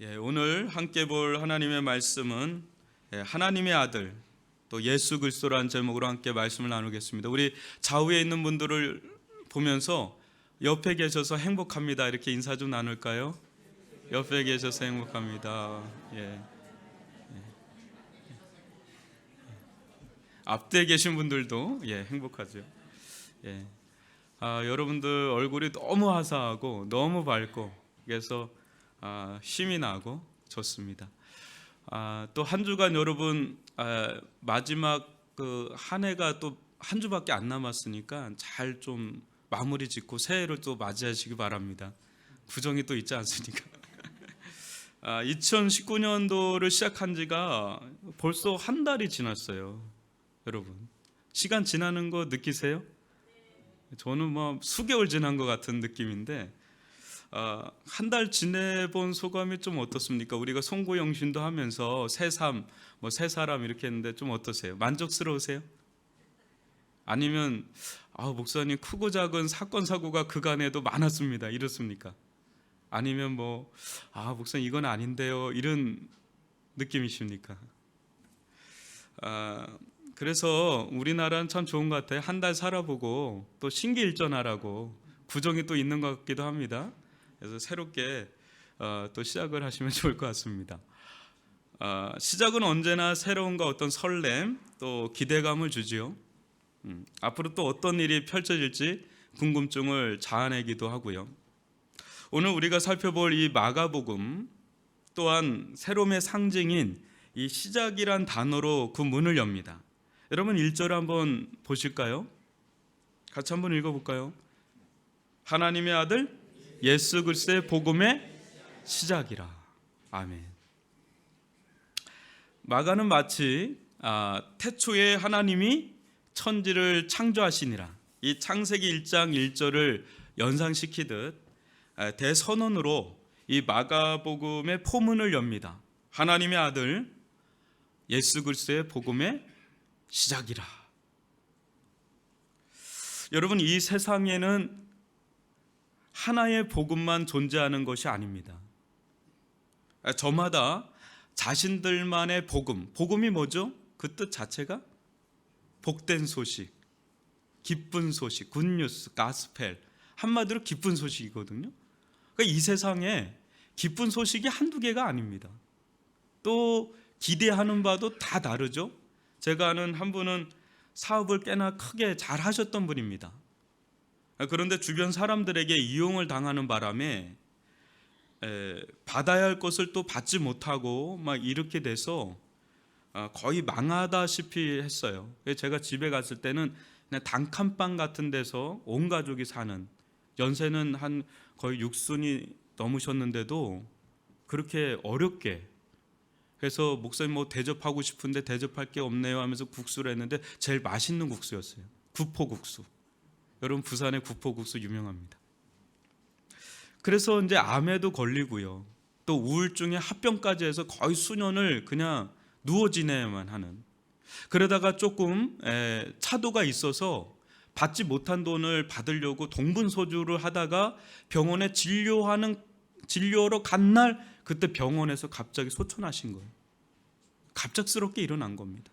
오늘 함께 볼 하나님의 말씀은 하나님의 아들 또 예수 그리스도라는 제목으로 함께 말씀을 나누겠습니다. 우리 좌우에 있는 분들을 보면서 옆에 계셔서 행복합니다 이렇게 인사 좀 나눌까요? 옆에 계셔서 행복합니다. 앞에 계신 분들도 행복하죠. 여러분들 얼굴이 너무 화사하고 너무 밝고 그래서 힘이 나고 좋습니다. 또 한 주간 여러분 마지막 그 한 해가 또 한 주밖에 안 남았으니까 잘 좀 마무리 짓고 새해를 또 맞이하시기 바랍니다. 구정이 또 있지 않습니까? 2019년도를 시작한 지가 벌써 한 달이 지났어요. 여러분 시간 지나는 거 느끼세요? 저는 뭐 수개월 지난 것 같은 느낌인데 한 달 지내본 소감이 좀 어떻습니까? 우리가 송구영신도 하면서 새삼, 새 사람 이렇게 했는데 좀 어떠세요? 만족스러우세요? 아니면 목사님 크고 작은 사건 사고가 그간에도 많았습니다 이렇습니까? 아니면 목사님 이건 아닌데요 이런 느낌이십니까? 그래서 우리나라는 참 좋은 것 같아요. 한 달 살아보고 또 신기일전하라고 구정이 또 있는 것 같기도 합니다. 그래서 새롭게 또 시작을 하시면 좋을 것 같습니다. 시작은 언제나 새로움과 어떤 설렘 또 기대감을 주지요. 앞으로 또 어떤 일이 펼쳐질지 궁금증을 자아내기도 하고요. 오늘 우리가 살펴볼 이 마가복음 또한 새로움의 상징인 이 시작이란 단어로 그 문을 엽니다. 여러분 1절 한번 보실까요? 같이 한번 읽어볼까요? 하나님의 아들 예수 그리스도의 복음의 시작이라. 아멘. 마가는 마치 태초에 하나님이 천지를 창조하시니라 이 창세기 1장 1절을 연상시키듯 대선언으로 이 마가복음의 포문을 엽니다. 하나님의 아들 예수 그리스도의 복음의 시작이라. 여러분 이 세상에는 하나의 복음만 존재하는 것이 아닙니다. 저마다 자신들만의 복음이 뭐죠? 그 뜻 자체가 복된 소식, 기쁜 소식, 굿뉴스, 가스펠, 한마디로 기쁜 소식이거든요. 그러니까 이 세상에 기쁜 소식이 한두 개가 아닙니다. 또 기대하는 바도 다 다르죠. 제가 아는 한 분은 사업을 꽤나 크게 잘 하셨던 분입니다. 그런데 주변 사람들에게 이용을 당하는 바람에 받아야 할 것을 또 받지 못하고 막 이렇게 돼서 거의 망하다시피 했어요. 제가 집에 갔을 때는 그냥 단칸방 같은 데서 온 가족이 사는, 연세는 한 거의 60순이 넘으셨는데도 그렇게 어렵게, 그래서 목사님 대접하고 싶은데 대접할 게 없네요 하면서 국수를 했는데 제일 맛있는 국수였어요. 구포국수. 여러분 부산의 구포국수 유명합니다. 그래서 이제 암에도 걸리고요. 또 우울증에 합병까지 해서 거의 수년을 그냥 누워 지내야만 하는. 그러다가 조금 차도가 있어서 받지 못한 돈을 받으려고 동분서주를 하다가 병원에 진료하러 간 날 그때 병원에서 갑자기 소천하신 거예요. 갑작스럽게 일어난 겁니다.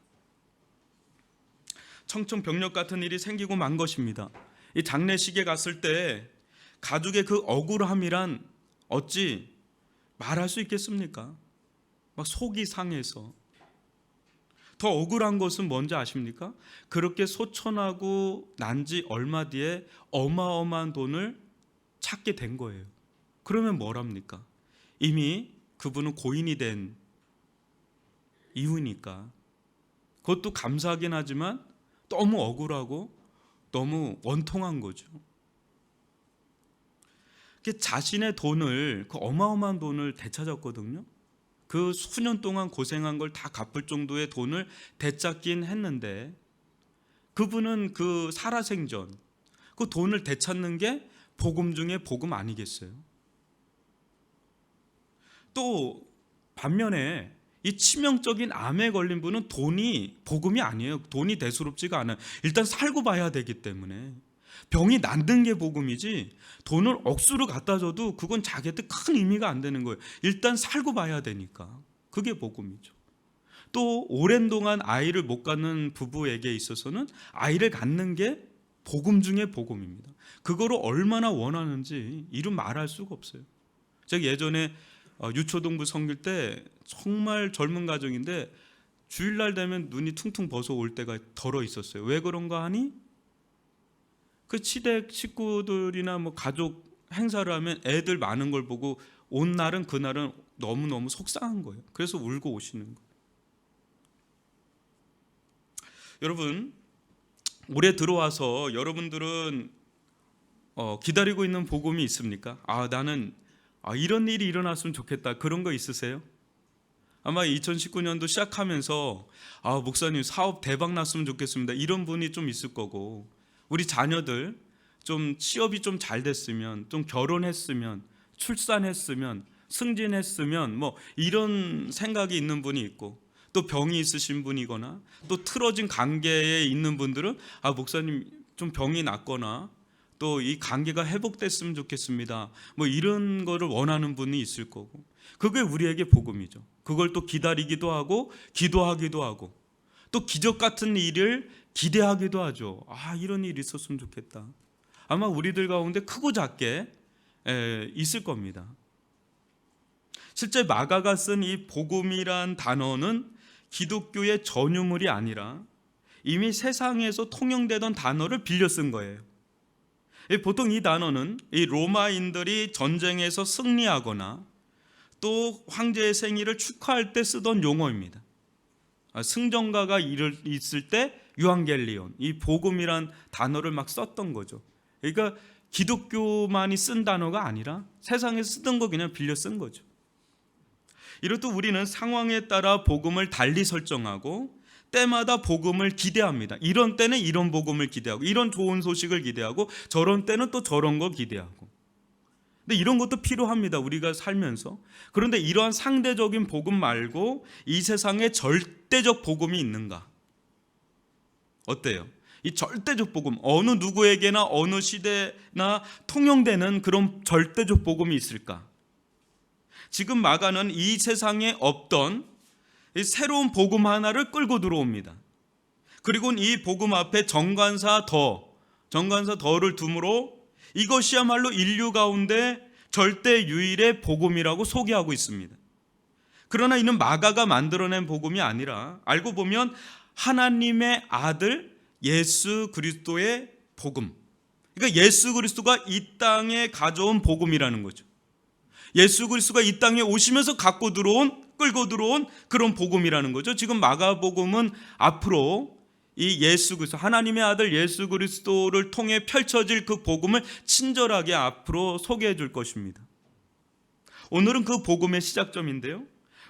청천벽력 같은 일이 생기고 만 것입니다. 이 장례식에 갔을 때 가족의 그 억울함이란 어찌 말할 수 있겠습니까? 막 속이 상해서. 더 억울한 것은 뭔지 아십니까? 그렇게 소천하고 난 지 얼마 뒤에 어마어마한 돈을 찾게 된 거예요. 그러면 뭐랍니까? 이미 그분은 고인이 된 이유니까. 그것도 감사하긴 하지만 너무 억울하고 너무 원통한 거죠. 자신의 돈을, 그 어마어마한 돈을 되찾았거든요. 그 수년 동안 고생한 걸 다 갚을 정도의 돈을 되찾긴 했는데 그분은 그 살아생전 그 돈을 되찾는 게 복음 중에 복음 아니겠어요? 또 반면에 이 치명적인 암에 걸린 분은 돈이 복음이 아니에요. 돈이 대수롭지가 않아요. 일단 살고 봐야 되기 때문에 병이 낫는 게 복음이지 돈을 억수로 갖다 줘도 그건 자기한테 큰 의미가 안 되는 거예요. 일단 살고 봐야 되니까. 그게 복음이죠. 또 오랜 동안 아이를 못 갖는 부부에게 있어서는 아이를 갖는 게 복음 중에 복음입니다. 그거를 얼마나 원하는지 이름 말할 수가 없어요. 제가 예전에 유초동부 섬길 때 정말 젊은 가정인데 주일날 되면 눈이 퉁퉁 벗어올 때가 덜어 있었어요. 왜 그런가 하니 그 시댁 식구들이나 뭐 가족 행사를 하면 애들 많은 걸 보고 온 날은 그날은 너무너무 속상한 거예요. 그래서 울고 오시는 거예요. 여러분, 올해 들어와서 여러분들은 기다리고 있는 복음이 있습니까? 나는 이런 일이 일어났으면 좋겠다, 그런 거 있으세요? 아마 2019년도 시작하면서 목사님 사업 대박 났으면 좋겠습니다, 이런 분이 좀 있을 거고, 우리 자녀들 좀 취업이 좀 잘 됐으면, 좀 결혼했으면, 출산했으면, 승진했으면 뭐 이런 생각이 있는 분이 있고, 또 병이 있으신 분이거나 또 틀어진 관계에 있는 분들은 목사님 좀 병이 낫거나 또 이 관계가 회복됐으면 좋겠습니다, 뭐 이런 거를 원하는 분이 있을 거고, 그게 우리에게 복음이죠. 그걸 또 기다리기도 하고 기도하기도 하고 또 기적 같은 일을 기대하기도 하죠. 이런 일이 있었으면 좋겠다. 아마 우리들 가운데 크고 작게 있을 겁니다. 실제 마가가 쓴 이 복음이란 단어는 기독교의 전유물이 아니라 이미 세상에서 통용되던 단어를 빌려 쓴 거예요. 보통 이 단어는 이 로마인들이 전쟁에서 승리하거나 또 황제의 생일을 축하할 때 쓰던 용어입니다. 승전가가 있을 때 유앙겔리온, 이 복음이란 단어를 막 썼던 거죠. 그러니까 기독교만이 쓴 단어가 아니라 세상에서 쓰던 거 그냥 빌려 쓴 거죠. 이렇듯 우리는 상황에 따라 복음을 달리 설정하고 때마다 복음을 기대합니다. 이런 때는 이런 복음을 기대하고, 이런 좋은 소식을 기대하고, 저런 때는 또 저런 거 기대하고. 근데 이런 것도 필요합니다, 우리가 살면서. 그런데 이러한 상대적인 복음 말고 이 세상에 절대적 복음이 있는가? 어때요? 이 절대적 복음, 어느 누구에게나 어느 시대나 통용되는 그런 절대적 복음이 있을까? 지금 마가는 이 세상에 없던 이 새로운 복음 하나를 끌고 들어옵니다. 그리고 이 복음 앞에 정관사 더를 둠으로 이것이야말로 인류 가운데 절대 유일의 복음이라고 소개하고 있습니다. 그러나 이는 마가가 만들어낸 복음이 아니라 알고 보면 하나님의 아들 예수 그리스도의 복음, 그러니까 예수 그리스도가 이 땅에 가져온 복음이라는 거죠. 예수 그리스도가 이 땅에 오시면서 끌고 들어온 그런 복음이라는 거죠. 지금 마가복음은 앞으로 이 예수 그리스도, 하나님의 아들 예수 그리스도를 통해 펼쳐질 그 복음을 친절하게 앞으로 소개해 줄 것입니다. 오늘은 그 복음의 시작점인데요,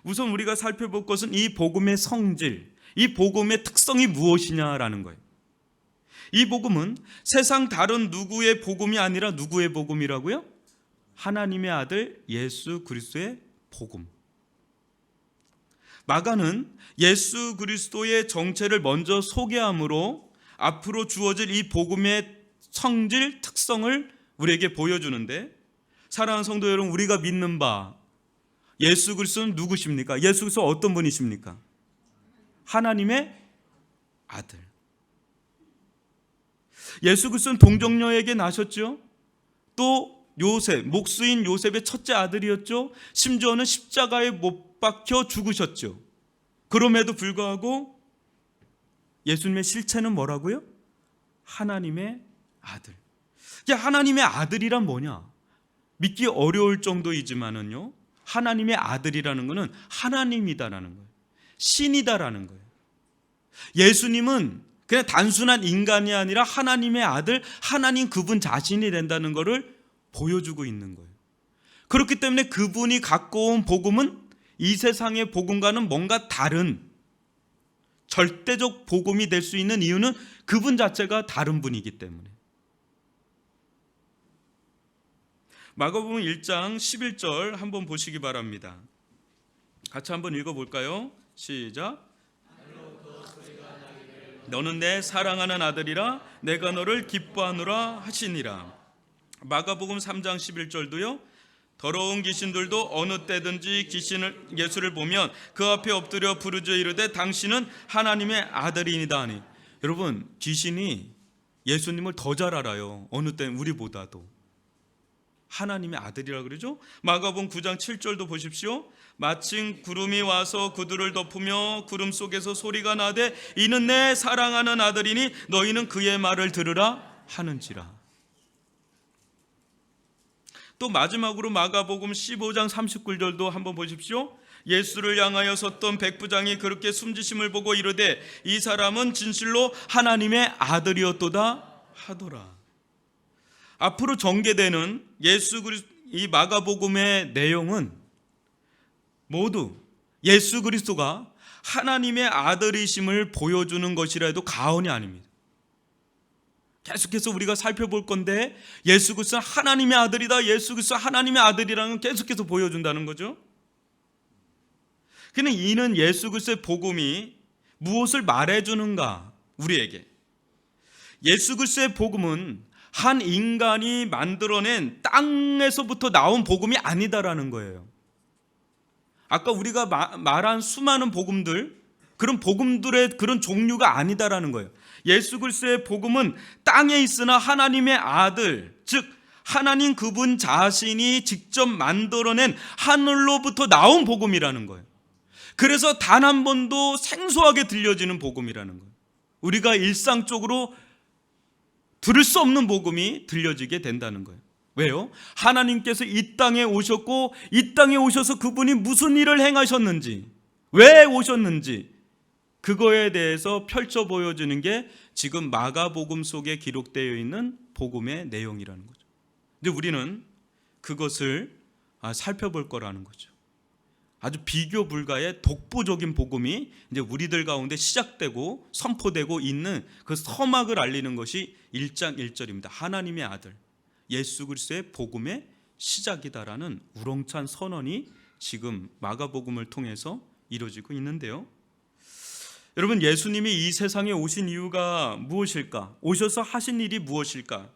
우선 우리가 살펴볼 것은 이 복음의 성질, 이 복음의 특성이 무엇이냐라는 거예요. 이 복음은 세상 다른 누구의 복음이 아니라 누구의 복음이라고요? 하나님의 아들 예수 그리스도의 복음. 마가는 예수 그리스도의 정체를 먼저 소개함으로 앞으로 주어질 이 복음의 성질, 특성을 우리에게 보여주는데, 사랑하는 성도 여러분, 우리가 믿는 바 예수 그리스도는 누구십니까? 예수 그리스도 어떤 분이십니까? 하나님의 아들. 예수 그리스도는 동정녀에게 나셨죠. 또 요셉, 목수인 요셉의 첫째 아들이었죠. 심지어는 십자가에 못 박혀 죽으셨죠. 그럼에도 불구하고 예수님의 실체는 뭐라고요? 하나님의 아들. 하나님의 아들이란 뭐냐? 믿기 어려울 정도이지만은요, 하나님의 아들이라는 것은 하나님이다라는 거예요. 신이다라는 거예요. 예수님은 그냥 단순한 인간이 아니라 하나님의 아들, 하나님 그분 자신이 된다는 것을 보여주고 있는 거예요. 그렇기 때문에 그분이 갖고 온 복음은 이 세상의 복음과는 뭔가 다른 절대적 복음이 될 수 있는 이유는 그분 자체가 다른 분이기 때문에. 마가복음 1장 11절 한번 보시기 바랍니다. 같이 한번 읽어볼까요? 시작. 너는 내 사랑하는 아들이라 내가 너를 기뻐하노라 하시니라. 마가복음 3장 11절도요. 더러운 귀신들도 어느 때든지 예수를 보면 그 앞에 엎드려 부르짖어 이르되 당신은 하나님의 아들이니이다 하니. 여러분, 귀신이 예수님을 더 잘 알아요. 어느 때 우리보다도. 하나님의 아들이라 그러죠. 마가복음 9장 7절도 보십시오. 마침 구름이 와서 그들을 덮으며 구름 속에서 소리가 나되 이는 내 사랑하는 아들이니 너희는 그의 말을 들으라 하는지라. 또 마지막으로 마가복음 15장 39절도 한번 보십시오. 예수를 향하여 섰던 백부장이 그렇게 숨지심을 보고 이르되 이 사람은 진실로 하나님의 아들이었도다 하더라. 앞으로 전개되는 이 마가복음의 내용은 모두 예수 그리스도가 하나님의 아들이심을 보여주는 것이라 해도 과언이 아닙니다. 계속해서 우리가 살펴볼 건데 예수 그리스도는 하나님의 아들이다, 예수 그리스도 하나님의 아들이라는 계속해서 보여준다는 거죠. 그는 이는 예수 그리스도의 복음이 무엇을 말해주는가? 우리에게 예수 그리스도의 복음은 한 인간이 만들어낸 땅에서부터 나온 복음이 아니다라는 거예요. 아까 우리가 말한 수많은 복음들, 그런 복음들의 그런 종류가 아니다라는 거예요. 예수 그리스도의 복음은 땅에 있으나 하나님의 아들, 즉 하나님 그분 자신이 직접 만들어낸 하늘로부터 나온 복음이라는 거예요. 그래서 단 한 번도 생소하게 들려지는 복음이라는 거예요. 우리가 일상적으로 들을 수 없는 복음이 들려지게 된다는 거예요. 왜요? 하나님께서 이 땅에 오셨고 이 땅에 오셔서 그분이 무슨 일을 행하셨는지, 왜 오셨는지 그거에 대해서 펼쳐 보여주는 게 지금 마가복음 속에 기록되어 있는 복음의 내용이라는 거죠. 근데 우리는 그것을 살펴볼 거라는 거죠. 아주 비교 불가의 독보적인 복음이 이제 우리들 가운데 시작되고 선포되고 있는 그 서막을 알리는 것이 1장 1절입니다. 하나님의 아들 예수 그리스도의 복음의 시작이다라는 우렁찬 선언이 지금 마가복음을 통해서 이루어지고 있는데요. 여러분, 예수님이 이 세상에 오신 이유가 무엇일까? 오셔서 하신 일이 무엇일까?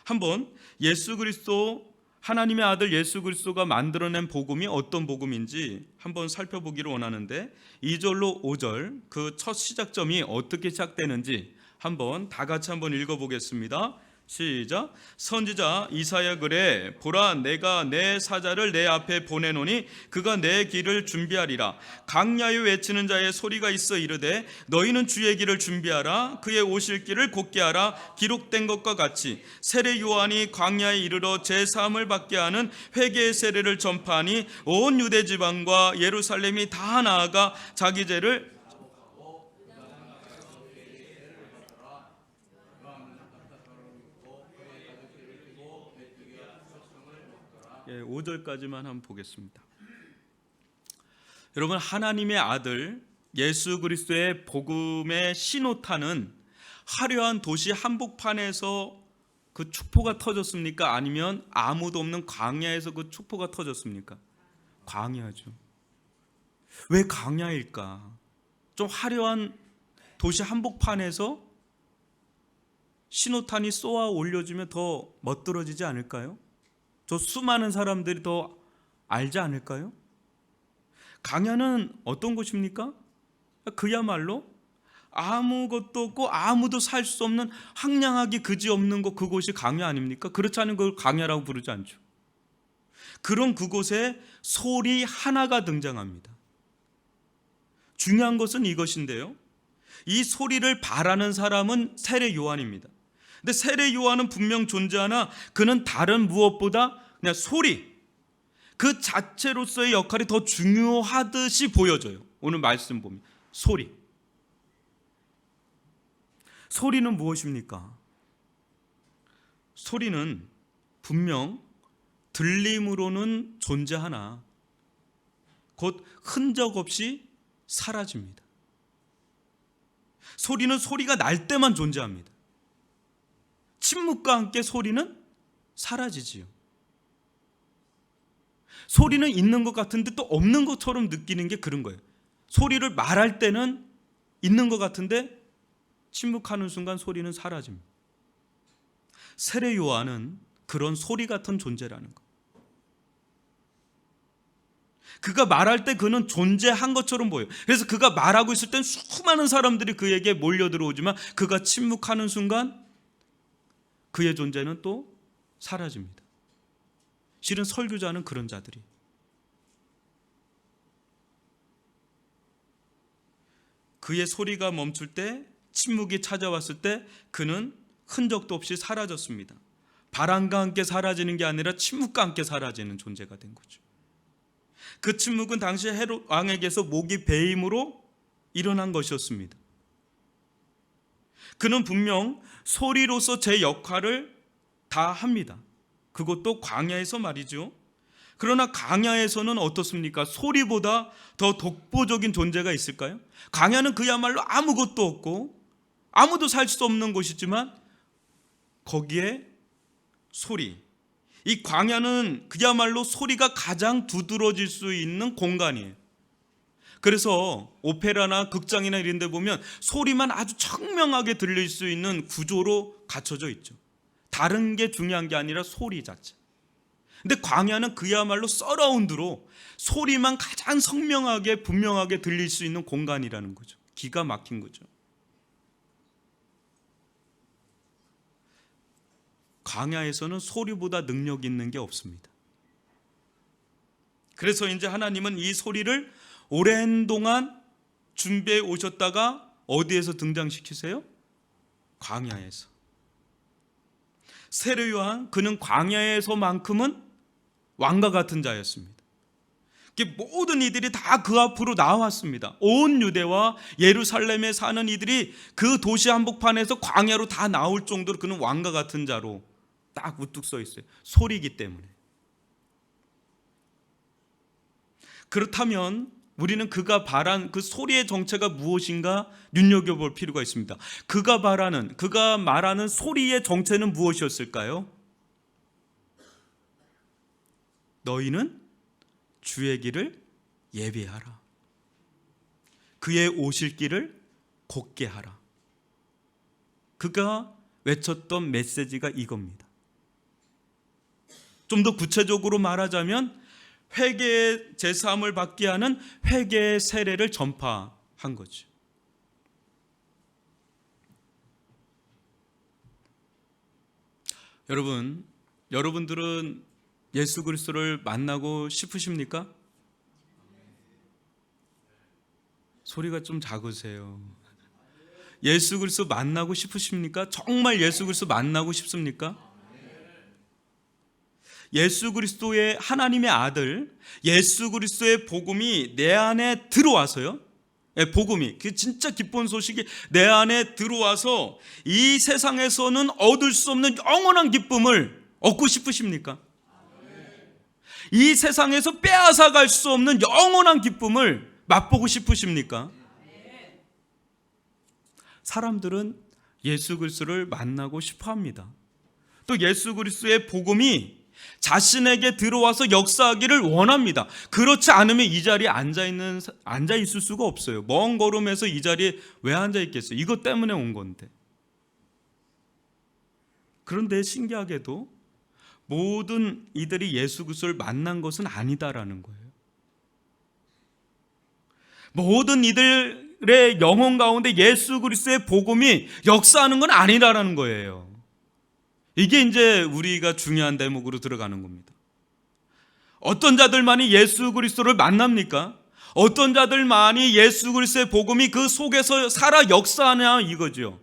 한번 예수 그리스도, 하나님의 아들 예수 그리스도가 만들어낸 복음이 어떤 복음인지 한번 살펴보기를 원하는데 2절로 5절 그 첫 시작점이 어떻게 시작되는지 한번 다 같이 한번 읽어보겠습니다. 시작. 선지자 이사야 그래 보라 내가 내 사자를 내 앞에 보내노니 그가 내 길을 준비하리라. 강야에 외치는 자의 소리가 있어 이르되 너희는 주의 길을 준비하라. 그의 오실 길을 곧게 하라. 기록된 것과 같이 세례 요한이 광야에 이르러 제사함을 받게 하는 회개의 세례를 전파하니 온 유대 지방과 예루살렘이 다 나아가 자기 죄를 5절까지만 한번 보겠습니다. 여러분, 하나님의 아들 예수 그리스도의 복음의 신호탄은 화려한 도시 한복판에서 그 축포가 터졌습니까? 아니면 아무도 없는 광야에서 그 축포가 터졌습니까? 광야죠. 왜 광야일까? 좀 화려한 도시 한복판에서 신호탄이 쏘아 올려주면 더 멋들어지지 않을까요? 저 수많은 사람들이 더 알지 않을까요? 광야는 어떤 곳입니까? 그야말로 아무것도 없고 아무도 살 수 없는 황량하기 그지없는 곳, 그곳이 광야 아닙니까? 그렇지 않은 걸 광야라고 부르지 않죠. 그런 그곳에 소리 하나가 등장합니다. 중요한 것은 이것인데요, 이 소리를 바라는 사람은 세례 요한입니다. 근데 세례 요한은 분명 존재하나 그는 다른 무엇보다 그냥 소리 그 자체로서의 역할이 더 중요하듯이 보여져요. 오늘 말씀 보면 소리는 무엇입니까? 소리는 분명 들림으로는 존재하나 곧 흔적 없이 사라집니다. 소리는 소리가 날 때만 존재합니다. 침묵과 함께 소리는 사라지지요. 소리는 있는 것 같은데 또 없는 것처럼 느끼는 게 그런 거예요. 소리를 말할 때는 있는 것 같은데 침묵하는 순간 소리는 사라집니다. 세례 요한은 그런 소리 같은 존재라는 것. 그가 말할 때 그는 존재한 것처럼 보여요. 그래서 그가 말하고 있을 땐 수많은 사람들이 그에게 몰려들어오지만 그가 침묵하는 순간 그의 존재는 또 사라집니다. 실은 설교자는 그런 자들이, 그의 소리가 멈출 때, 침묵이 찾아왔을 때 그는 흔적도 없이 사라졌습니다. 바람과 함께 사라지는 게 아니라 침묵과 함께 사라지는 존재가 된 거죠. 그 침묵은 당시 헤롯 왕에게서 목이 베임으로 일어난 것이었습니다. 그는 분명 소리로서 제 역할을 다 합니다. 그것도 광야에서 말이죠. 그러나 광야에서는 어떻습니까? 소리보다 더 독보적인 존재가 있을까요? 광야는 그야말로 아무것도 없고 아무도 살 수 없는 곳이지만 거기에 소리, 이 광야는 그야말로 소리가 가장 두드러질 수 있는 공간이에요. 그래서 오페라나 극장이나 이런 데 보면 소리만 아주 청명하게 들릴 수 있는 구조로 갖춰져 있죠. 다른 게 중요한 게 아니라 소리 자체. 근데 광야는 그야말로 서라운드로 소리만 가장 선명하게 분명하게 들릴 수 있는 공간이라는 거죠. 기가 막힌 거죠. 광야에서는 소리보다 능력 있는 게 없습니다. 그래서 이제 하나님은 이 소리를 오랜 동안 준비해 오셨다가 어디에서 등장시키세요? 광야에서. 세례 요한, 그는 광야에서만큼은 왕과 같은 자였습니다. 모든 이들이 다 그 앞으로 나왔습니다. 온 유대와 예루살렘에 사는 이들이 그 도시 한복판에서 광야로 다 나올 정도로 그는 왕과 같은 자로 딱 우뚝 서 있어요. 소리이기 때문에. 그렇다면 우리는 그가 바란 그 소리의 정체가 무엇인가 눈여겨볼 필요가 있습니다. 그가 말하는 소리의 정체는 무엇이었을까요? 너희는 주의 길을 예비하라. 그의 오실 길을 곧게 하라. 그가 외쳤던 메시지가 이겁니다. 좀 더 구체적으로 말하자면 회개의 제사함을 받게 하는 회개의 세례를 전파한 거죠. 여러분들은 예수 그리스도를 만나고 싶으십니까? 소리가 좀 작으세요. 예수 그리스도 만나고 싶으십니까? 정말 예수 그리스도 만나고 싶습니까? 예수 그리스도의 하나님의 아들, 예수 그리스도의 복음이 내 안에 들어와서요. 복음이, 그 진짜 기쁜 소식이 내 안에 들어와서 이 세상에서는 얻을 수 없는 영원한 기쁨을 얻고 싶으십니까? 이 세상에서 빼앗아 갈 수 없는 영원한 기쁨을 맛보고 싶으십니까? 사람들은 예수 그리스도를 만나고 싶어 합니다. 또 예수 그리스도의 복음이 자신에게 들어와서 역사하기를 원합니다. 그렇지 않으면 이 자리에 앉아 있을 수가 없어요. 먼 걸음에서 이 자리에 왜 앉아 있겠어요? 이것 때문에 온 건데. 그런데 신기하게도 모든 이들이 예수 그리스도를 만난 것은 아니다라는 거예요. 모든 이들의 영혼 가운데 예수 그리스도의 복음이 역사하는 건 아니다라는 거예요. 이게 이제 우리가 중요한 대목으로 들어가는 겁니다. 어떤 자들만이 예수 그리스도를 만납니까? 어떤 자들만이 예수 그리스도의 복음이 그 속에서 살아 역사하냐 이거죠.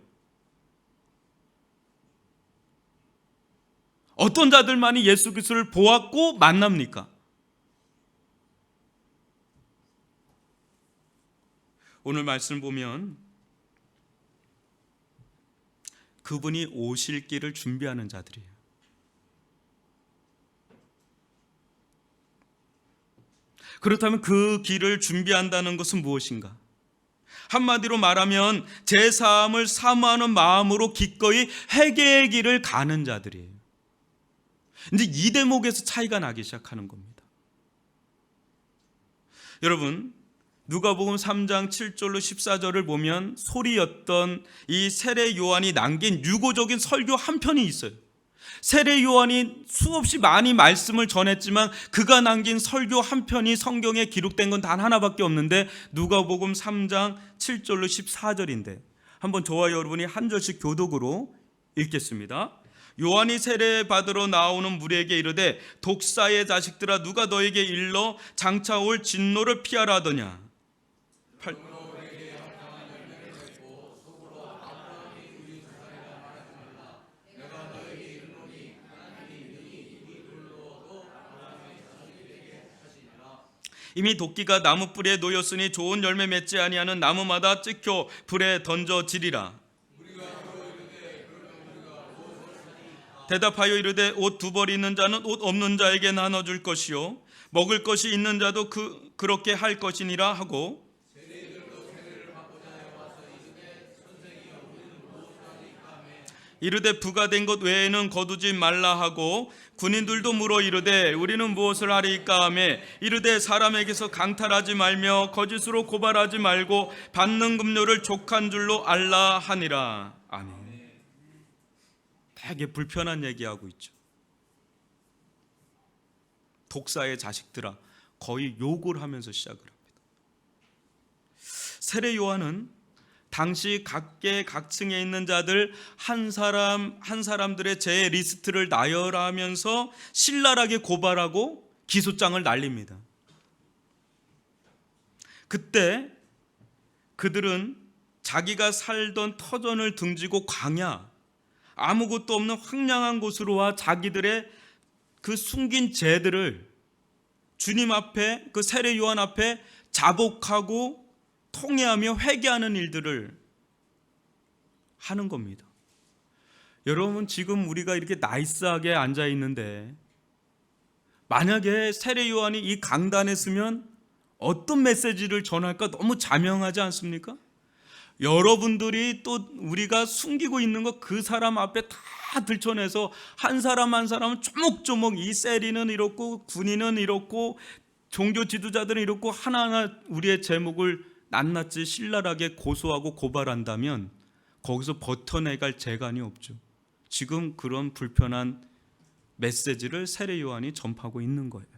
어떤 자들만이 예수 그리스도를 보았고 만납니까? 오늘 말씀 보면 그분이 오실 길을 준비하는 자들이에요. 그렇다면 그 길을 준비한다는 것은 무엇인가? 한마디로 말하면 제사함을 사모하는 마음으로 기꺼이 회개의 길을 가는 자들이에요. 이제 이 대목에서 차이가 나기 시작하는 겁니다. 여러분, 누가복음 3장 7절로 14절을 보면 소리였던 이 세례 요한이 남긴 유고적인 설교 한 편이 있어요. 세례 요한이 수없이 많이 말씀을 전했지만 그가 남긴 설교 한 편이 성경에 기록된 건 단 하나밖에 없는데 누가복음 3장 7절로 14절인데 한번 저와 여러분이 한 절씩 교독으로 읽겠습니다. 요한이 세례 받으러 나오는 무리에게 이르되 독사의 자식들아 누가 너에게 일러 장차 올 진노를 피하라 하더냐. 이미 도끼가 나무 뿌리에 놓였으니 좋은 열매 맺지 아니하는 나무마다 찍혀 불에 던져지리라. 대답하여 이르되 옷 두 벌 있는 자는 옷 없는 자에게 나눠줄 것이요 먹을 것이 있는 자도 그렇게 할 것이니라 하고 이르되 부가 된 것 외에는 거두지 말라 하고 군인들도 물어 이르되 우리는 무엇을 하리이까 하며 이르되 사람에게서 강탈하지 말며 거짓으로 고발하지 말고 받는 급료를 족한 줄로 알라 하니라. 아멘. 되게 불편한 얘기하고 있죠. 독사의 자식들아, 거의 욕을 하면서 시작을 합니다. 세례 요한은 당시 각계 각층에 있는 자들 한 사람들의 죄의 리스트를 나열하면서 신랄하게 고발하고 기소장을 날립니다. 그때 그들은 자기가 살던 터전을 등지고 광야, 아무것도 없는 황량한 곳으로 와 자기들의 그 숨긴 죄들을 주님 앞에, 그 세례 요한 앞에 자복하고 통회하며 회개하는 일들을 하는 겁니다. 여러분, 지금 우리가 이렇게 나이스하게 앉아 있는데 만약에 세례 요한이 이 강단에 서면 어떤 메시지를 전할까 너무 자명하지 않습니까? 여러분들이 또 우리가 숨기고 있는 거 그 사람 앞에 다 들춰내서 한 사람 한 사람은 조목조목 이 세리는 이렇고 군인은 이렇고 종교 지도자들은 이렇고 하나하나 우리의 제목을 낱낱이 신랄하게 고소하고 고발한다면 거기서 버텨내갈 재간이 없죠. 지금 그런 불편한 메시지를 세례 요한이 전파하고 있는 거예요.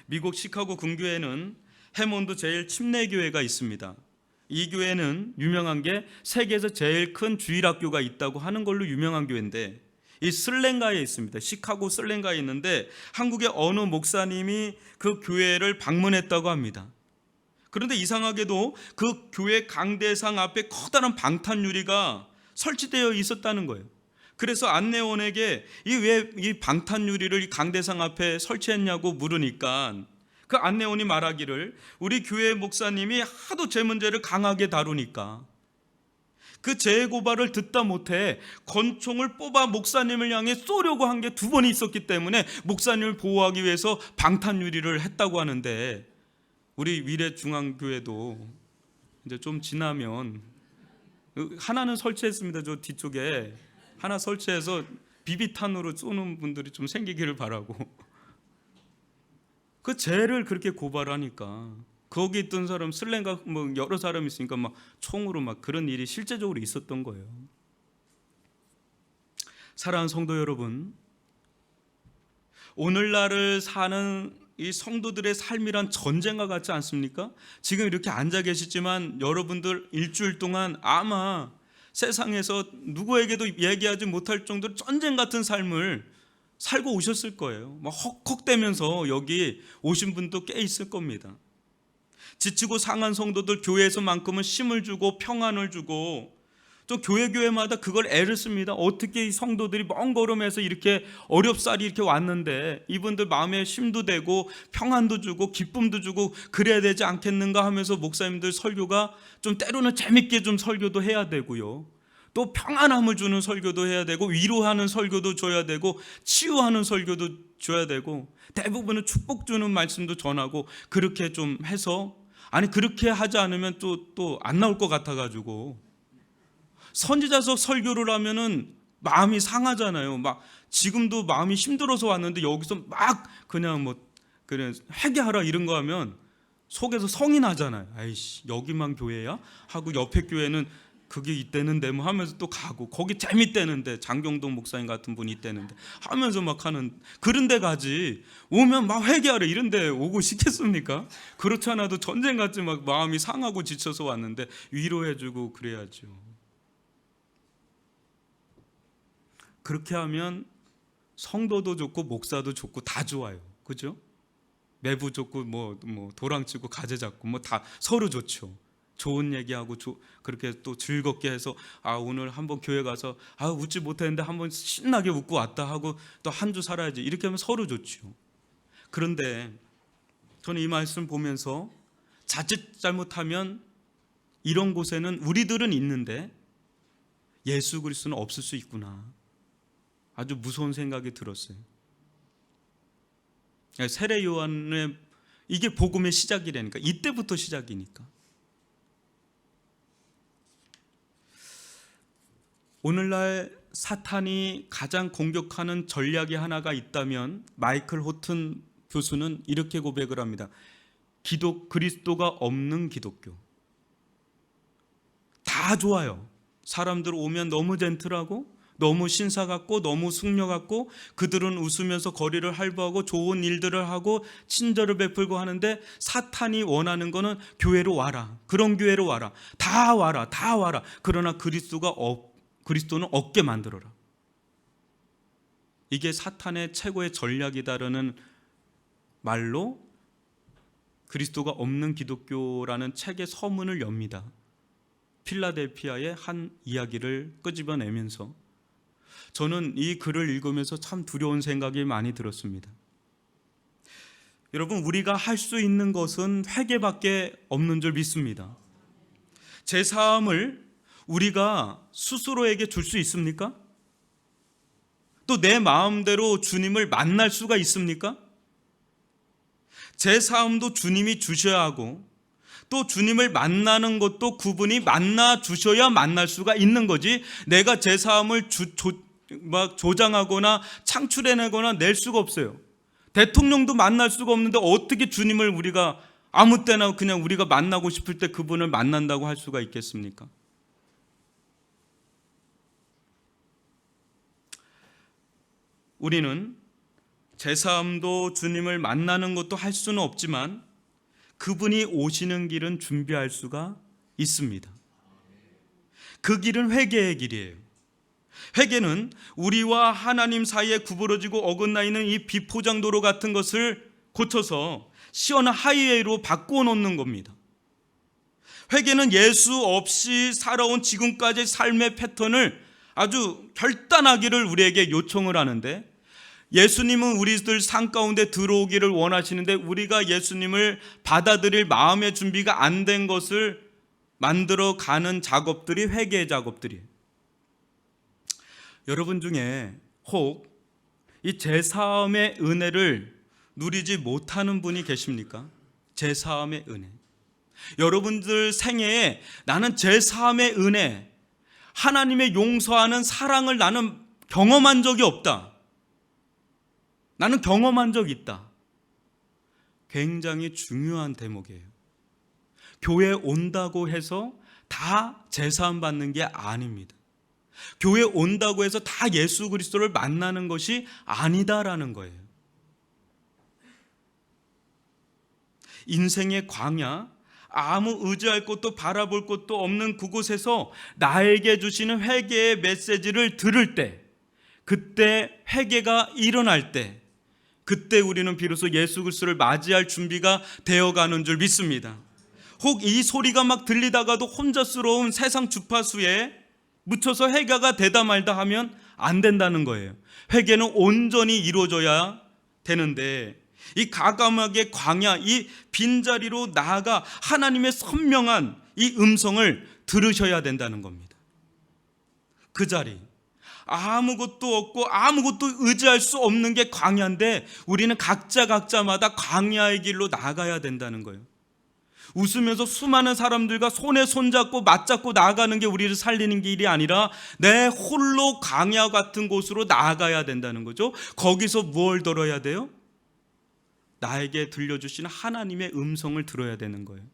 미국 시카고 근교에는 해몬드 제일 침례교회가 있습니다. 이 교회는 유명한 게 세계에서 제일 큰 주일학교가 있다고 하는 걸로 유명한 교회인데 이 슬랭가에 있습니다. 시카고 슬랭가에 있는데 한국의 어느 목사님이 그 교회를 방문했다고 합니다. 그런데 이상하게도 그 교회 강대상 앞에 커다란 방탄 유리가 설치되어 있었다는 거예요. 그래서 안내원에게 왜 이 방탄 유리를 이 강대상 앞에 설치했냐고 물으니까 그 안내원이 말하기를 우리 교회 목사님이 하도 제 문제를 강하게 다루니까 그 재고발을 듣다 못해 권총을 뽑아 목사님을 향해 쏘려고 한 게 2번이 있었기 때문에 목사님을 보호하기 위해서 방탄 유리를 했다고 하는데 우리 위례중앙교회도 이제 좀 지나면 하나는 설치했습니다. 저 뒤쪽에 하나 설치해서 비비탄으로 쏘는 분들이 좀 생기기를 바라고 그 죄를 그렇게 고발하니까 거기 있던 사람 슬랭가 뭐 여러 사람 있으니까 막 총으로 막 그런 일이 실제적으로 있었던 거예요. 사랑하는 성도 여러분, 오늘날을 사는 이 성도들의 삶이란 전쟁과 같지 않습니까? 지금 이렇게 앉아 계시지만 여러분들 일주일 동안 아마 세상에서 누구에게도 얘기하지 못할 정도로 전쟁 같은 삶을 살고 오셨을 거예요. 막 헉헉대면서 여기 오신 분도 꽤 있을 겁니다. 지치고 상한 성도들 교회에서만큼은 힘을 주고 평안을 주고 또 교회마다 그걸 애를 씁니다. 어떻게 이 성도들이 먼 걸음에서 이렇게 어렵사리 이렇게 왔는데 이분들 마음에 힘도 되고 평안도 주고 기쁨도 주고 그래야 되지 않겠는가 하면서 목사님들 설교가 좀 때로는 재밌게 좀 설교도 해야 되고요. 또 평안함을 주는 설교도 해야 되고 위로하는 설교도 줘야 되고 치유하는 설교도 줘야 되고 대부분은 축복 주는 말씀도 전하고 그렇게 좀 해서 아니 그렇게 하지 않으면 또 안 나올 것 같아가지고 선지자석 설교를 하면은 마음이 상하잖아요. 막 지금도 마음이 힘들어서 왔는데 여기서 막 그냥 뭐 그냥 회개하라 이런 거 하면 속에서 성이 나잖아요. 아이씨, 여기만 교회야? 하고 옆에 교회는 그게 있대는데 뭐 하면서 또 가고, 거기 재밌대는데, 장경동 목사님 같은 분이 있대는데 하면서 막 하는, 그런 데 가지. 오면 막 회개하래 이런 데 오고 싶겠습니까? 그렇지 않아도 전쟁같이 막 마음이 상하고 지쳐서 왔는데 위로해주고 그래야죠. 그렇게 하면 성도도 좋고 목사도 좋고 다 좋아요. 그죠? 매부 좋고 뭐 도랑치고 가재 잡고 뭐 다 서로 좋죠. 좋은 얘기하고 그렇게 또 즐겁게 해서 오늘 한번 교회 가서 웃지 못했는데 한번 신나게 웃고 왔다 하고 또 한 주 살아야지, 이렇게 하면 서로 좋죠. 그런데 저는 이 말씀 보면서 자칫 잘못하면 이런 곳에는 우리들은 있는데 예수 그리스도는 없을 수 있구나, 아주 무서운 생각이 들었어요. 세례 요한의 이게 복음의 시작이라니까, 이때부터 시작이니까. 오늘날 사탄이 가장 공격하는 전략이 하나가 있다면 마이클 호튼 교수는 이렇게 고백을 합니다. 그리스도가 없는 기독교. 다 좋아요. 사람들 오면 너무 젠틀하고 너무 신사 같고 너무 숙녀 같고, 그들은 웃으면서 거리를 할부하고 좋은 일들을 하고 친절을 베풀고 하는데, 사탄이 원하는 거는 교회로 와라, 그런 교회로 와라, 다 와라, 다 와라. 그러나 그리스도는 없게 만들어라. 이게 사탄의 최고의 전략이다라는 말로 그리스도가 없는 기독교라는 책의 서문을 엽니다. 필라델피아의 한 이야기를 끄집어내면서 저는 이 글을 읽으면서 참 두려운 생각이 많이 들었습니다. 여러분, 우리가 할 수 있는 것은 회개밖에 없는 줄 믿습니다. 제 사함을 우리가 스스로에게 줄 수 있습니까? 또 내 마음대로 주님을 만날 수가 있습니까? 제 삶도 주님이 주셔야 하고, 또 주님을 만나는 것도 그분이 만나 주셔야 만날 수가 있는 거지, 내가 제 삶을 조장하거나 창출해내거나 낼 수가 없어요. 대통령도 만날 수가 없는데 어떻게 주님을 우리가 아무 때나 그냥 우리가 만나고 싶을 때 그분을 만난다고 할 수가 있겠습니까? 우리는 제 삶도 주님을 만나는 것도 할 수는 없지만 그분이 오시는 길은 준비할 수가 있습니다. 그 길은 회개의 길이에요. 회개는 우리와 하나님 사이에 구부러지고 어긋나 있는 이 비포장도로 같은 것을 고쳐서 시원한 하이웨이로 바꾸어 놓는 겁니다. 회개는 예수 없이 살아온 지금까지의 삶의 패턴을 아주 결단하기를 우리에게 요청을 하는데, 예수님은 우리들 삶 가운데 들어오기를 원하시는데 우리가 예수님을 받아들일 마음의 준비가 안 된 것을 만들어 가는 작업들이 회개의 작업들이에요. 여러분 중에 혹 이 제사함의 은혜를 누리지 못하는 분이 계십니까? 제사함의 은혜. 여러분들 생애에 나는 제사함의 은혜, 하나님의 용서하는 사랑을 나는 경험한 적이 없다, 나는 경험한 적이 있다. 굉장히 중요한 대목이에요. 교회에 온다고 해서 다 제사함 받는 게 아닙니다. 교회에 온다고 해서 다 예수 그리스도를 만나는 것이 아니다라는 거예요. 인생의 광야, 아무 의지할 곳도 바라볼 곳도 없는 그곳에서 나에게 주시는 회개의 메시지를 들을 때, 그때 회개가 일어날 때, 그때 우리는 비로소 예수 그리스도를 맞이할 준비가 되어가는 줄 믿습니다. 혹 이 소리가 막 들리다가도 혼자스러운 세상 주파수에 묻혀서 회개가 되다 말다 하면 안 된다는 거예요. 회개는 온전히 이루어져야 되는데, 이 가감하게 광야, 이 빈자리로 나아가 하나님의 선명한 이 음성을 들으셔야 된다는 겁니다. 그 자리, 아무것도 없고 아무것도 의지할 수 없는 게 광야인데 우리는 각자마다 광야의 길로 나가야 된다는 거예요. 웃으면서 수많은 사람들과 손에 손잡고 맞잡고 나아가는 게 우리를 살리는 길이 아니라 내 홀로 광야 같은 곳으로 나아가야 된다는 거죠. 거기서 뭘 들어야 돼요? 나에게 들려주시는 하나님의 음성을 들어야 되는 거예요.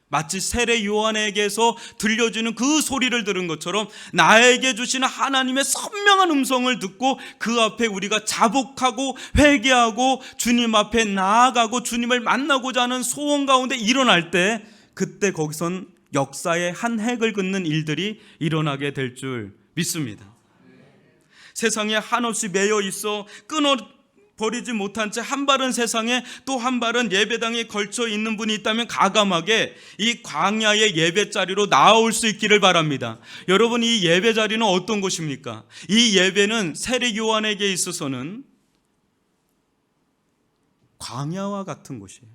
마치 세례 요한에게서 들려주는 그 소리를 들은 것처럼 나에게 주시는 하나님의 선명한 음성을 듣고 그 앞에 우리가 자복하고 회개하고 주님 앞에 나아가고 주님을 만나고자 하는 소원 가운데 일어날 때, 그때 거기선 역사의 한 획을 긋는 일들이 일어나게 될 줄 믿습니다. 세상에 한없이 매여 있어 끊어버리지 못한 채 한 발은 세상에 또 한 발은 예배당에 걸쳐 있는 분이 있다면 과감하게 이 광야의 예배 자리로 나올 수 있기를 바랍니다. 여러분, 이 예배 자리는 어떤 곳입니까? 이 예배는 세례 요한에게 있어서는 광야와 같은 곳이에요.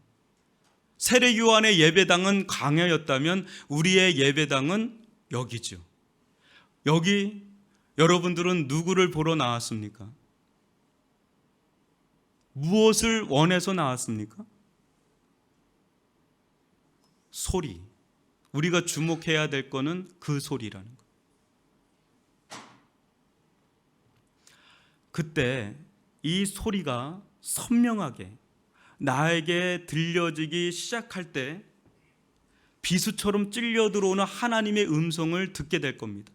세례 요한의 예배당은 광야였다면 우리의 예배당은 여기죠. 여기 여러분들은 누구를 보러 나왔습니까? 무엇을 원해서 나왔습니까? 소리. 우리가 주목해야 될 거는 그 소리라는 거. 그때 이 소리가 선명하게 나에게 들려지기 시작할 때 비수처럼 찔려 들어오는 하나님의 음성을 듣게 될 겁니다.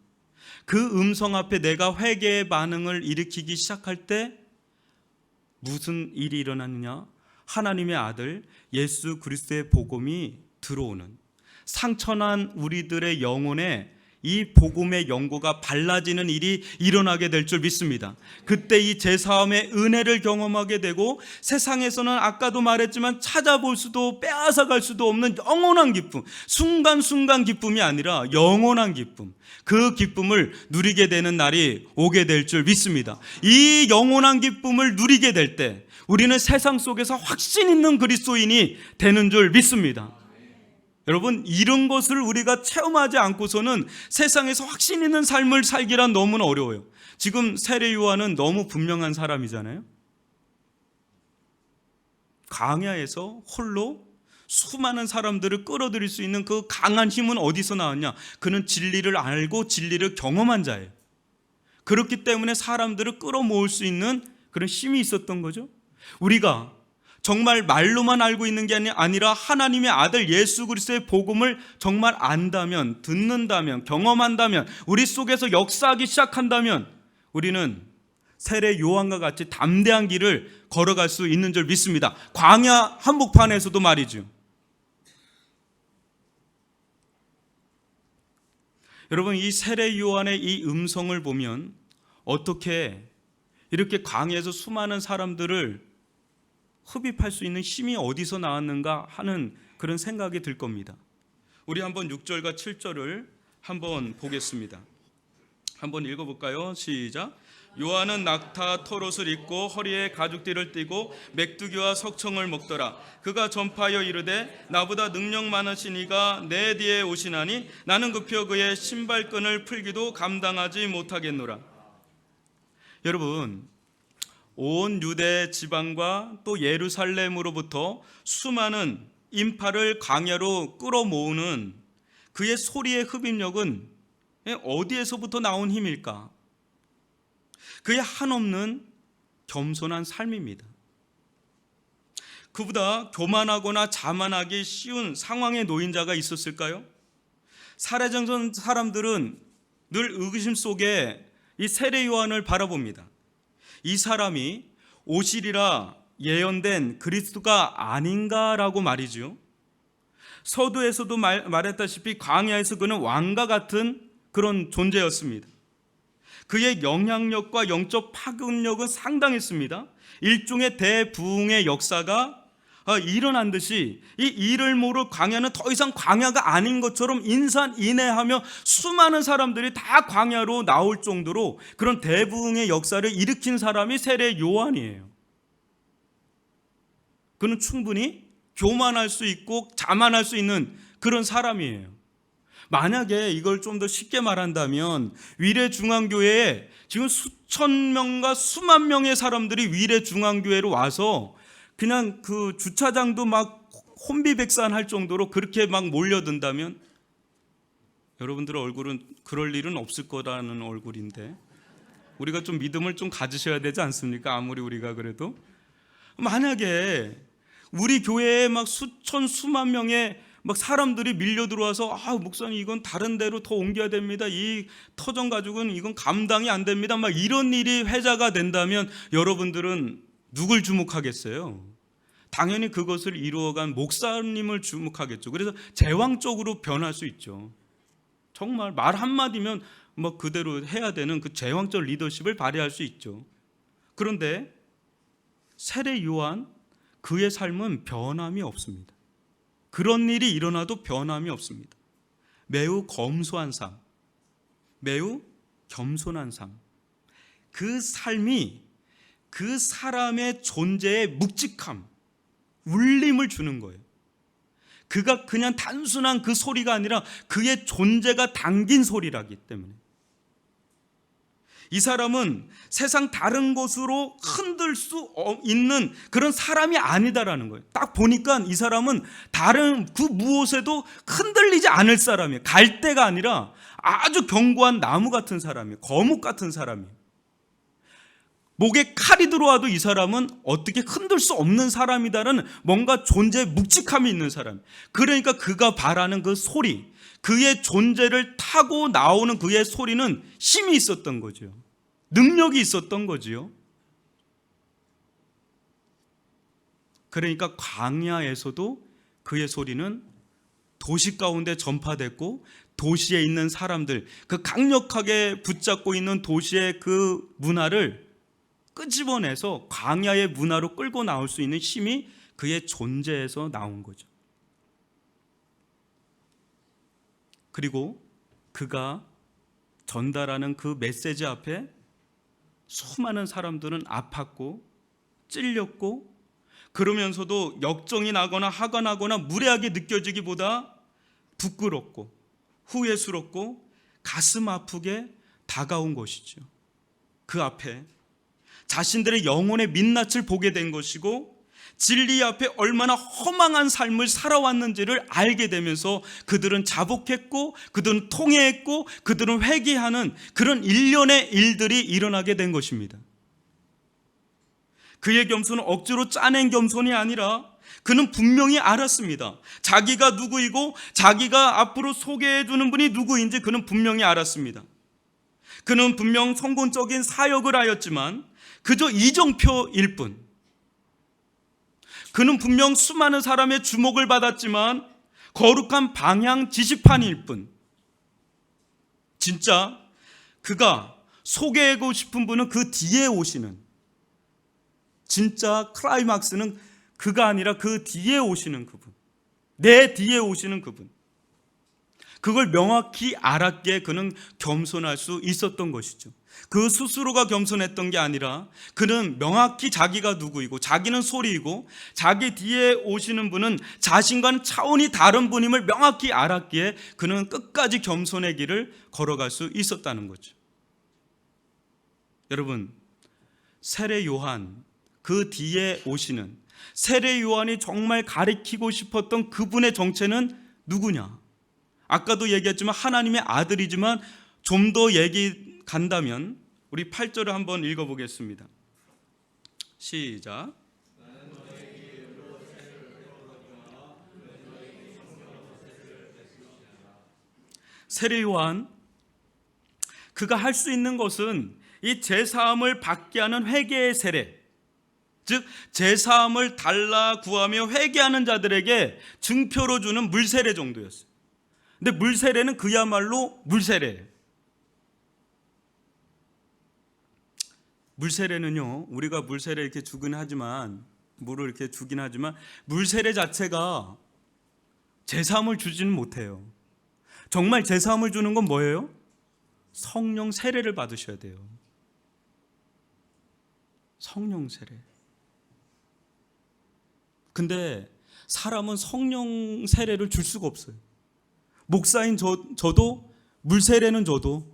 그 음성 앞에 내가 회개의 반응을 일으키기 시작할 때 무슨 일이 일어나느냐? 하나님의 아들 예수 그리스도의 복음이 들어오는, 상처난 우리들의 영혼에 이 복음의 연고가 발라지는 일이 일어나게 될 줄 믿습니다. 그때 이 제사함의 은혜를 경험하게 되고 세상에서는 아까도 말했지만 찾아볼 수도 빼앗아갈 수도 없는 영원한 기쁨, 순간순간 기쁨이 아니라 영원한 기쁨, 그 기쁨을 누리게 되는 날이 오게 될 줄 믿습니다. 이 영원한 기쁨을 누리게 될 때 우리는 세상 속에서 확신 있는 그리스도인이 되는 줄 믿습니다. 여러분, 이런 것을 우리가 체험하지 않고서는 세상에서 확신 있는 삶을 살기란 너무나 어려워요. 지금 세례 요한은 너무 분명한 사람이잖아요. 광야에서 홀로 수많은 사람들을 끌어들일 수 있는 그 강한 힘은 어디서 나왔냐? 그는 진리를 알고 진리를 경험한 자예요. 그렇기 때문에 사람들을 끌어모을 수 있는 그런 힘이 있었던 거죠. 우리가 정말 말로만 알고 있는 게 아니라 하나님의 아들 예수 그리스도의 복음을 정말 안다면, 듣는다면, 경험한다면, 우리 속에서 역사하기 시작한다면 우리는 세례 요한과 같이 담대한 길을 걸어갈 수 있는 줄 믿습니다. 광야 한복판에서도 말이죠. 여러분, 이 세례 요한의 이 음성을 보면 어떻게 이렇게 광야에서 수많은 사람들을 흡입할 수 있는 힘이 어디서 나왔는가 하는 그런 생각이 들 겁니다. 우리 한번 6절과 7절을 한번 보겠습니다. 한번 읽어볼까요? 시작. 요한은 낙타 털옷을 입고 허리에 가죽띠를 띠고 맥두기와 석청을 먹더라. 그가 전파하여 이르되 나보다 능력 많으신 이가 내 뒤에 오시나니 나는 급여 그의 신발끈을 풀기도 감당하지 못하겠노라. 여러분, 온 유대 지방과 또 예루살렘으로부터 수많은 인파를 광야로 끌어모으는 그의 소리의 흡입력은 어디에서부터 나온 힘일까? 그의 한없는 겸손한 삶입니다. 그보다 교만하거나 자만하기 쉬운 상황에 놓인 자가 있었을까요? 살해정전 사람들은 늘 의구심 속에 이 세례 요한을 바라봅니다. 이 사람이 오시리라 예언된 그리스도가 아닌가라고 말이죠. 서두에서도 말했다시피 광야에서 그는 왕과 같은 그런 존재였습니다. 그의 영향력과 영적 파급력은 상당했습니다. 일종의 대부흥의 역사가 일어난 듯이 이 일을 모를 광야는 더 이상 광야가 아닌 것처럼 인산인해하며 수많은 사람들이 다 광야로 나올 정도로 그런 대부흥의 역사를 일으킨 사람이 세례 요한이에요. 그는 충분히 교만할 수 있고 자만할 수 있는 그런 사람이에요. 만약에 이걸 좀 더 쉽게 말한다면 위례중앙교회에 지금 수천 명과 수만 명의 사람들이 위례중앙교회로 와서 그냥 그 주차장도 막 혼비백산할 정도로 그렇게 막 몰려든다면 여러분들 얼굴은 그럴 일은 없을 거라는 얼굴인데 우리가 좀 믿음을 좀 가지셔야 되지 않습니까? 아무리 우리가 그래도 만약에 우리 교회에 막 수천 수만 명의 막 사람들이 밀려 들어와서 목사님 이건 다른 데로 더 옮겨야 됩니다. 이 터전 가지고는 이건 감당이 안 됩니다. 막 이런 일이 회자가 된다면 여러분들은 누굴 주목하겠어요? 당연히 그것을 이루어간 목사님을 주목하겠죠. 그래서 제왕적으로 변할 수 있죠. 정말 말 한마디면 뭐 그대로 해야 되는 그 제왕적 리더십을 발휘할 수 있죠. 그런데 세례 요한, 그의 삶은 변함이 없습니다. 그런 일이 일어나도 변함이 없습니다. 매우 검소한 삶, 매우 겸손한 삶. 그 삶이 그 사람의 존재의 묵직함, 울림을 주는 거예요. 그가 그냥 단순한 그 소리가 아니라 그의 존재가 담긴 소리라기 때문에 이 사람은 세상 다른 곳으로 흔들 수 있는 그런 사람이 아니다라는 거예요. 딱 보니까 이 사람은 다른 그 무엇에도 흔들리지 않을 사람이에요. 갈대가 아니라 아주 견고한 나무 같은 사람이에요. 거뭇 같은 사람이에요. 목에 칼이 들어와도 이 사람은 어떻게 흔들 수 없는 사람이다라는 뭔가 존재의 묵직함이 있는 사람. 그러니까 그가 바라는 그 소리, 그의 존재를 타고 나오는 그의 소리는 힘이 있었던 거죠. 능력이 있었던 거지요. 그러니까 광야에서도 그의 소리는 도시 가운데 전파됐고 도시에 있는 사람들, 그 강력하게 붙잡고 있는 도시의 그 문화를 끄집어내서 광야의 문화로 끌고 나올 수 있는 힘이 그의 존재에서 나온 거죠. 그리고 그가 전달하는 그 메시지 앞에 수많은 사람들은 아팠고 찔렸고 그러면서도 역정이 나거나 화가 나거나 무례하게 느껴지기보다 부끄럽고 후회스럽고 가슴 아프게 다가온 것이죠. 그 앞에 자신들의 영혼의 민낯을 보게 된 것이고 진리 앞에 얼마나 허망한 삶을 살아왔는지를 알게 되면서 그들은 자복했고 그들은 통회했고 그들은 회개하는 그런 일련의 일들이 일어나게 된 것입니다. 그의 겸손은 억지로 짜낸 겸손이 아니라 그는 분명히 알았습니다. 자기가 누구이고 자기가 앞으로 소개해 주는 분이 누구인지 그는 분명히 알았습니다. 그는 분명 성공적인 사역을 하였지만 그저 이정표일 뿐. 그는 분명 수많은 사람의 주목을 받았지만 거룩한 방향 지시판일 뿐. 진짜 그가 소개하고 싶은 분은 그 뒤에 오시는, 진짜 클라이막스는 그가 아니라 그 뒤에 오시는 그분, 내 뒤에 오시는 그분. 그걸 명확히 알았기에 그는 겸손할 수 있었던 것이죠. 그 스스로가 겸손했던 게 아니라 그는 명확히 자기가 누구이고 자기는 소리이고 자기 뒤에 오시는 분은 자신과는 차원이 다른 분임을 명확히 알았기에 그는 끝까지 겸손의 길을 걸어갈 수 있었다는 거죠. 여러분, 세례 요한, 그 뒤에 오시는 세례 요한이 정말 가리키고 싶었던 그분의 정체는 누구냐? 아까도 얘기했지만 하나님의 아들이지만 좀 더 얘기 간다면 우리 8절을 한번 읽어보겠습니다. 시작. 세례 요한, 그가 할 수 있는 것은 이 제사함을 받게 하는 회개의 세례, 즉 제사함을 달라 구하며 회개하는 자들에게 증표로 주는 물세례 정도였어요. 근데 물세례는 그야말로 물세례예요. 물세례는요, 우리가 물세례 이렇게 주긴 하지만, 물을 이렇게 주긴 하지만 물세례 자체가 제사함을 주지는 못해요. 정말 제사함을 주는 건 뭐예요? 성령 세례를 받으셔야 돼요. 성령 세례. 근데 사람은 성령 세례를 줄 수가 없어요. 목사인 저도 물세례는 줘도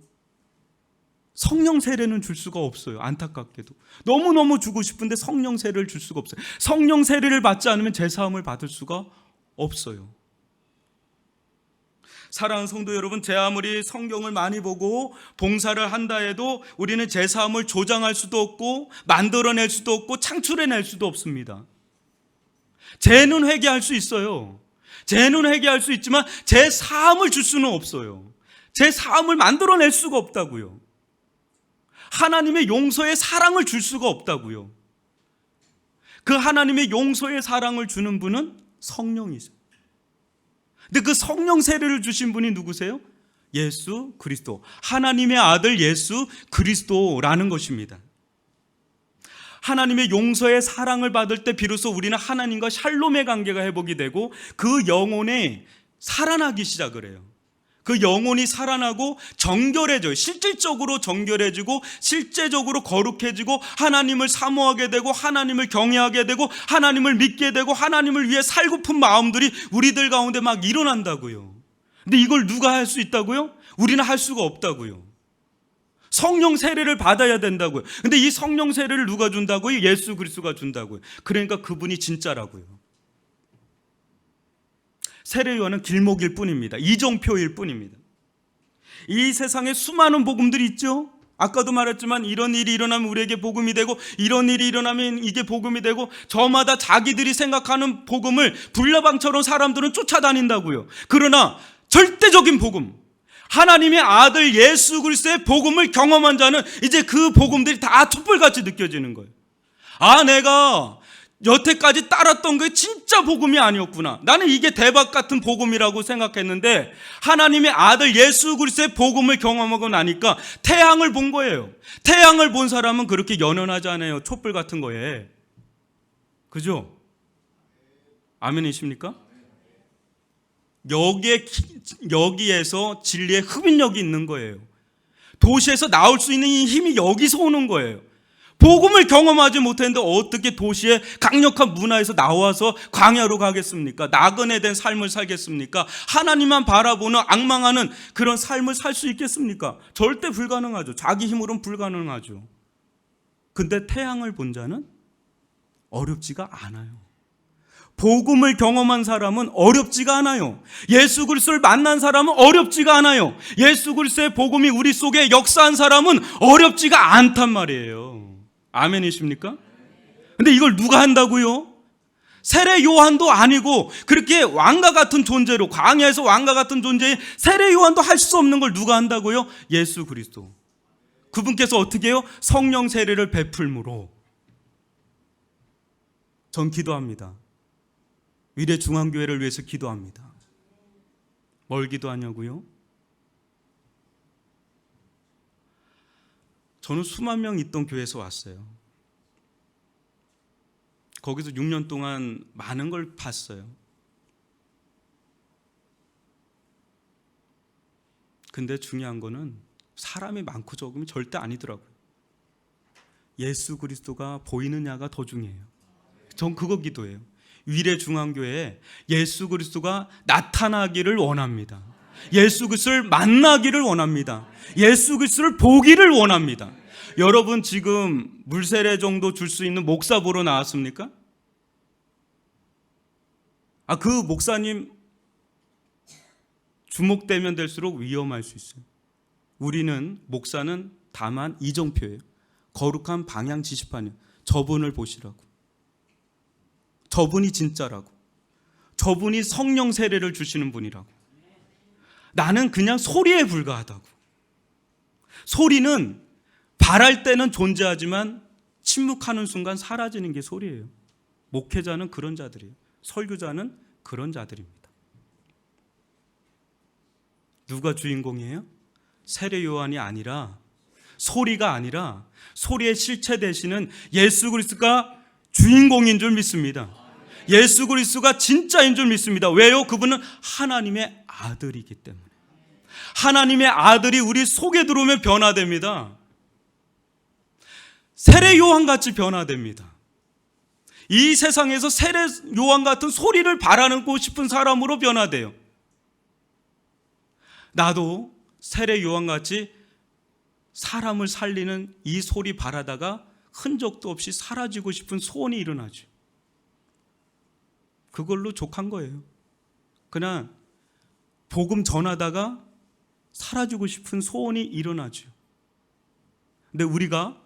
성령 세례는 줄 수가 없어요. 안타깝게도. 너무너무 주고 싶은데 성령 세례를 줄 수가 없어요. 성령 세례를 받지 않으면 제사함을 받을 수가 없어요. 사랑하는 성도 여러분, 제 아무리 성경을 많이 보고 봉사를 한다 해도 우리는 제사함을 조장할 수도 없고 만들어낼 수도 없고 창출해낼 수도 없습니다. 죄는 회개할 수 있어요. 죄는 회개할 수 있지만 제 사함을 줄 수는 없어요. 제 사함을 만들어낼 수가 없다고요. 하나님의 용서의 사랑을 줄 수가 없다고요. 그 하나님의 용서의 사랑을 주는 분은 성령이죠. 근데 그 성령 세례를 주신 분이 누구세요? 예수 그리스도, 하나님의 아들 예수 그리스도라는 것입니다. 하나님의 용서의 사랑을 받을 때 비로소 우리는 하나님과 샬롬의 관계가 회복이 되고 그 영혼이 살아나기 시작을 해요. 그 영혼이 살아나고 정결해져요. 실질적으로 정결해지고 실제적으로 거룩해지고 하나님을 사모하게 되고 하나님을 경외하게 되고 하나님을 믿게 되고 하나님을 위해 살고픈 마음들이 우리들 가운데 막 일어난다고요. 근데 이걸 누가 할 수 있다고요? 우리는 할 수가 없다고요. 성령 세례를 받아야 된다고요. 근데 이 성령 세례를 누가 준다고요? 예수 그리스도가 준다고요. 그러니까 그분이 진짜라고요. 세례 요한은 길목일 뿐입니다. 이정표일 뿐입니다. 이 세상에 수많은 복음들이 있죠. 아까도 말했지만 이런 일이 일어나면 우리에게 복음이 되고 이런 일이 일어나면 이게 복음이 되고 저마다 자기들이 생각하는 복음을 불나방처럼 사람들은 쫓아다닌다고요. 그러나 절대적인 복음, 하나님의 아들 예수 그리스도의 복음을 경험한 자는 이제 그 복음들이 다 촛불같이 느껴지는 거예요. 아, 내가 여태까지 따랐던 게 진짜 복음이 아니었구나. 나는 이게 대박 같은 복음이라고 생각했는데 하나님의 아들 예수 그리스도의 복음을 경험하고 나니까 태양을 본 거예요. 태양을 본 사람은 그렇게 연연하지 않아요. 촛불 같은 거에. 그죠? 아멘이십니까? 여기에서 진리의 흡인력이 있는 거예요. 도시에서 나올 수 있는 이 힘이 여기서 오는 거예요. 복음을 경험하지 못했는데 어떻게 도시의 강력한 문화에서 나와서 광야로 가겠습니까? 나그네 된 삶을 살겠습니까? 하나님만 바라보는 앙망하는 그런 삶을 살 수 있겠습니까? 절대 불가능하죠. 자기 힘으로는 불가능하죠. 근데 태양을 본 자는 어렵지가 않아요. 복음을 경험한 사람은 어렵지가 않아요. 예수 그리스도를 만난 사람은 어렵지가 않아요. 예수 그리스도의 복음이 우리 속에 역사한 사람은 어렵지가 않단 말이에요. 아멘이십니까? 근데 이걸 누가 한다고요? 세례 요한도 아니고 그렇게 왕과 같은 존재로, 광야에서 왕과 같은 존재인 세례 요한도 할 수 없는 걸 누가 한다고요? 예수 그리스도. 그분께서 어떻게 해요? 성령 세례를 베풀므로. 전 기도합니다. 위례 중앙교회를 위해서 기도합니다. 뭘 기도하냐고요? 저는 수만 명 있던 교회에서 왔어요. 거기서 6년 동안 많은 걸 봤어요. 근데 중요한 거는 사람이 많고 적으면 절대 아니더라고요. 예수 그리스도가 보이느냐가 더 중요해요. 전 그거 기도해요. 위례 중앙교회에 예수 그리스도가 나타나기를 원합니다. 예수 그리스도를 만나기를 원합니다. 예수 그리스도를 보기를 원합니다. 여러분 지금 물세례 정도 줄 수 있는 목사 보러 나왔습니까? 그 목사님 주목되면 될수록 위험할 수 있어요. 우리는 목사는 다만 이정표예요. 거룩한 방향 지시판이에요. 저분을 보시라고. 저분이 진짜라고. 저분이 성령 세례를 주시는 분이라고. 나는 그냥 소리에 불과하다고. 소리는 바랄 때는 존재하지만 침묵하는 순간 사라지는 게 소리예요. 목회자는 그런 자들이에요. 설교자는 그런 자들입니다. 누가 주인공이에요? 세례 요한이 아니라, 소리가 아니라 소리의 실체 되시는 예수 그리스도가 주인공인 줄 믿습니다. 예수 그리스도가 진짜인 줄 믿습니다. 왜요? 그분은 하나님의 아들이기 때문에. 하나님의 아들이 우리 속에 들어오면 변화됩니다. 세례 요한같이 변화됩니다. 이 세상에서 세례 요한 같은 소리를 바라고 싶은 사람으로 변화돼요. 나도 세례 요한같이 사람을 살리는 이 소리 바라다가 흔적도 없이 사라지고 싶은 소원이 일어나죠. 그걸로 족한 거예요. 그냥 복음 전하다가 사라지고 싶은 소원이 일어나죠. 근데 우리가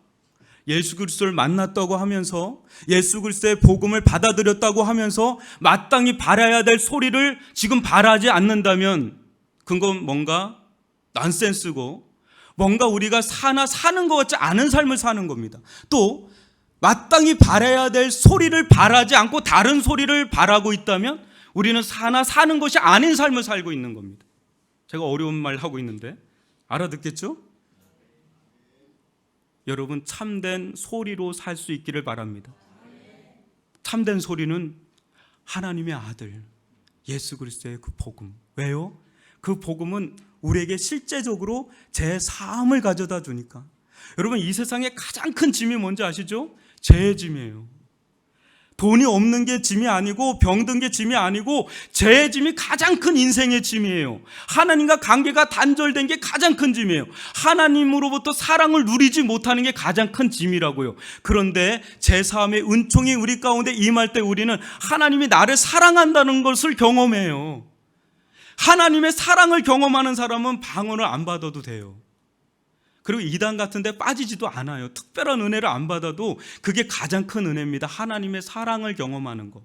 예수 그리스도를 만났다고 하면서 예수 그리스도의 복음을 받아들였다고 하면서 마땅히 바라야 될 소리를 지금 바라지 않는다면 그건 뭔가 넌센스고 뭔가 우리가 사는 것 같지 않은 삶을 사는 겁니다. 또 마땅히 바라야 될 소리를 바라지 않고 다른 소리를 바라고 있다면 우리는 사는 것이 아닌 삶을 살고 있는 겁니다. 제가 어려운 말 하고 있는데 알아듣겠죠? 여러분, 참된 소리로 살 수 있기를 바랍니다. 참된 소리는 하나님의 아들 예수 그리스도의 그 복음. 왜요? 그 복음은 우리에게 실제적으로 제 삶을 가져다 주니까. 여러분, 이 세상에 가장 큰 짐이 뭔지 아시죠? 죄의 짐이에요. 돈이 없는 게 짐이 아니고 병든 게 짐이 아니고 죄의 짐이 가장 큰 인생의 짐이에요. 하나님과 관계가 단절된 게 가장 큰 짐이에요. 하나님으로부터 사랑을 누리지 못하는 게 가장 큰 짐이라고요. 그런데 제3의 은총이 우리 가운데 임할 때 우리는 하나님이 나를 사랑한다는 것을 경험해요. 하나님의 사랑을 경험하는 사람은 방언을 안 받아도 돼요. 그리고 이단 같은 데 빠지지도 않아요. 특별한 은혜를 안 받아도 그게 가장 큰 은혜입니다. 하나님의 사랑을 경험하는 거.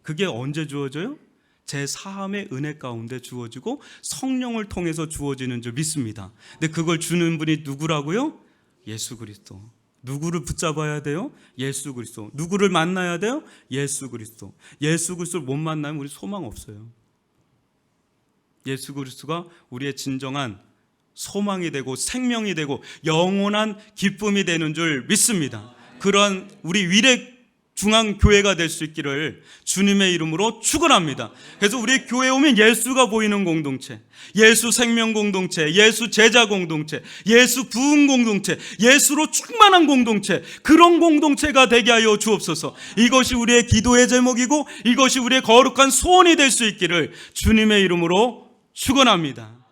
그게 언제 주어져요? 제 사함의 은혜 가운데 주어지고 성령을 통해서 주어지는 줄 믿습니다. 근데 그걸 주는 분이 누구라고요? 예수 그리스도. 누구를 붙잡아야 돼요? 예수 그리스도. 누구를 만나야 돼요? 예수 그리스도. 예수 그리스도를 못 만나면 우리 소망 없어요. 예수 그리스도가 우리의 진정한 소망이 되고 생명이 되고 영원한 기쁨이 되는 줄 믿습니다. 그런 우리 위례 중앙교회가 될 수 있기를 주님의 이름으로 축원합니다. 그래서 우리 교회에 오면 예수가 보이는 공동체, 예수 생명 공동체, 예수 제자 공동체, 예수 부흥 공동체, 예수로 충만한 공동체, 그런 공동체가 되게 하여 주옵소서. 이것이 우리의 기도의 제목이고 이것이 우리의 거룩한 소원이 될 수 있기를 주님의 이름으로 축원합니다.